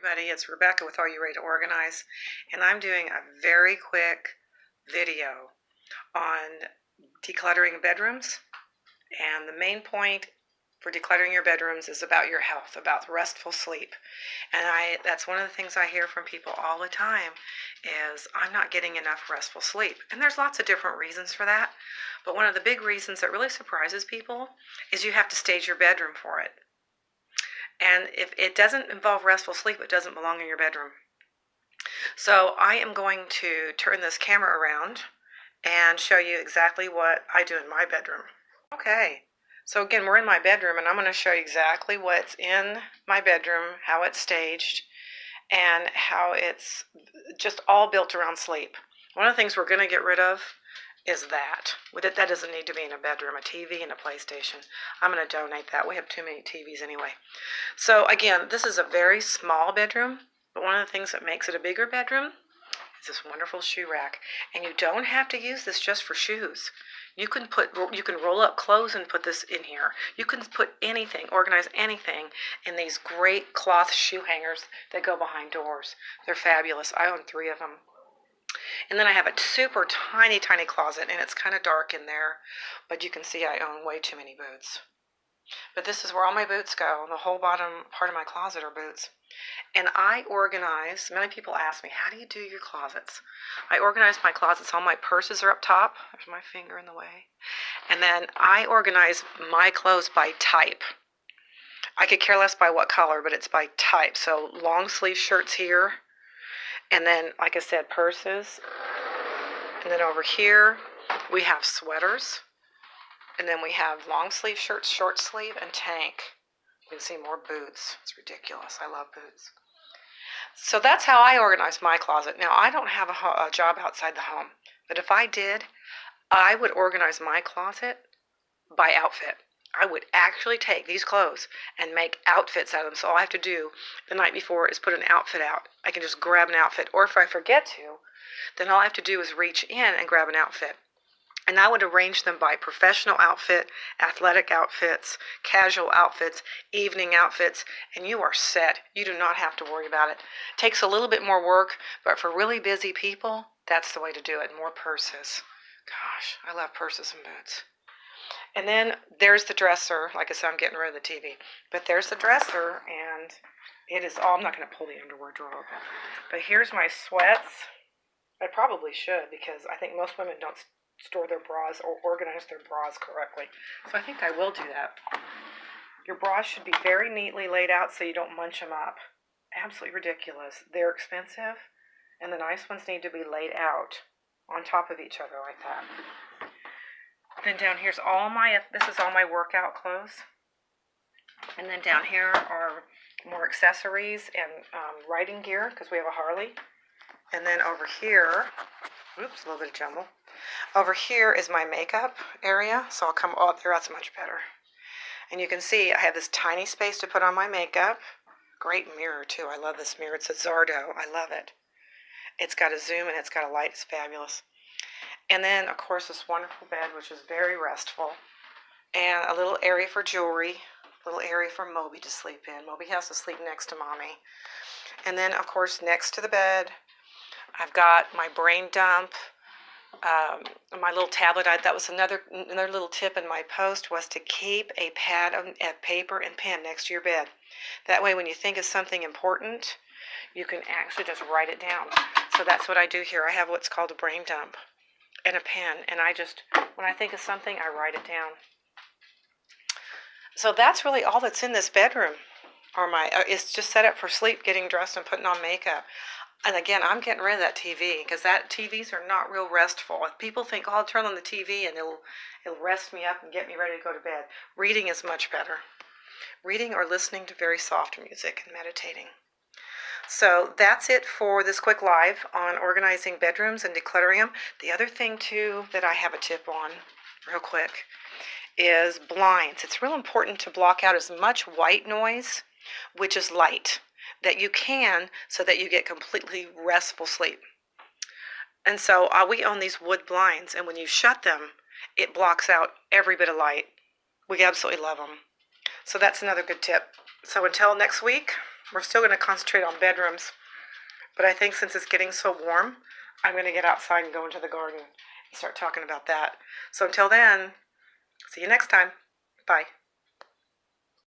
Everybody, it's Rebecca with Are You Ready to Organize? And I'm doing a very quick video on decluttering bedrooms. And the main point for decluttering your bedrooms is about your health, about restful sleep. And that's one of the things I hear from people all the time is I'm not getting enough restful sleep. And there's lots of different reasons for that. But one of the big reasons that really surprises people is you have to stage your bedroom for it. And if it doesn't involve restful sleep, it doesn't belong in your bedroom. So I am going to turn this camera around and show you exactly what I do in my bedroom. Okay, so again, we're in my bedroom, and I'm going to show you exactly what's in my bedroom, how it's staged, and how it's just all built around sleep. One of the things we're going to get rid of is that. That doesn't need to be in a bedroom, a TV and a PlayStation. I'm going to donate that. We have too many TVs anyway. So again, this is a very small bedroom, but one of the things that makes it a bigger bedroom is this wonderful shoe rack. And you don't have to use this just for shoes. You can roll up clothes and put this in here. You can put anything, organize anything in these great cloth shoe hangers that go behind doors. They're fabulous. I own 3 of them. And then I have a super tiny closet, and it's kind of dark in there, but you can see I own way too many boots. But this is where all my boots go. The whole bottom part of my closet are boots. And I organize, many people ask me, how do you do your closets? I organize my closets. All my purses are up top. There's my finger in the way. And then I organize my clothes by type. I could care less by what color, but it's by type. So long sleeve shirts here. And then, like I said, purses. And then over here, we have sweaters. And then we have long sleeve shirts, short sleeve, and tank. You can see more boots. It's ridiculous. I love boots. So that's how I organize my closet. Now, I don't have a job outside the home. But if I did, I would organize my closet by outfit. I would actually take these clothes and make outfits out of them. So all I have to do the night before is put an outfit out. I can just grab an outfit. Or if I forget to, then all I have to do is reach in and grab an outfit. And I would arrange them by professional outfit, athletic outfits, casual outfits, evening outfits, and you are set. You do not have to worry about it. It takes a little bit more work, but for really busy people, that's the way to do it. More purses. Gosh, I love purses and boots. And then there's the dresser. Like I said, I'm getting rid of the TV. But there's the dresser, and it is all, I'm not going to pull the underwear drawer open. But here's my sweats. I probably should, because I think most women don't store their bras or organize their bras correctly. So I think I will do that. Your bras should be very neatly laid out so you don't munch them up. Absolutely ridiculous. They're expensive, and the nice ones need to be laid out on top of each other like that. Then down here's this is all my workout clothes. And then down here are more accessories and riding gear, because we have a Harley. And then over here, oops, a little bit of jumble. Over here is my makeup area, so I'll come, oh, there, that's much better. And you can see I have this tiny space to put on my makeup. Great mirror, too. I love this mirror. It's a Zardo. I love it. It's got a zoom and it's got a light. It's fabulous. And then, of course, this wonderful bed, which is very restful. And a little area for jewelry, a little area for Moby to sleep in. Moby has to sleep next to Mommy. And then, of course, next to the bed, I've got my brain dump, my little tablet. That was another little tip in my post, was to keep a pad of paper and pen next to your bed. That way, when you think of something important, you can actually just write it down. So that's what I do here. I have what's called a brain dump and a pen, and when I think of something, I write it down. So that's really all that's in this bedroom. It's just set up for sleep, getting dressed, and putting on makeup. And again, I'm getting rid of that TV, because TVs are not real restful. If people think, oh, I'll turn on the TV and it'll rest me up and get me ready to go to bed. Reading is much better. Reading or listening to very soft music and meditating. So that's it for this quick live on organizing bedrooms and decluttering them. The other thing, too, that I have a tip on, real quick, is blinds. It's real important to block out as much white noise, which is light, that you can, so that you get completely restful sleep. And so we own these wood blinds, and when you shut them, it blocks out every bit of light. We absolutely love them. So that's another good tip. So until next week, We're still going to concentrate on bedrooms, but I think since it's getting so warm, I'm going to get outside and go into the garden and start talking about that. So until then, see you next time. Bye.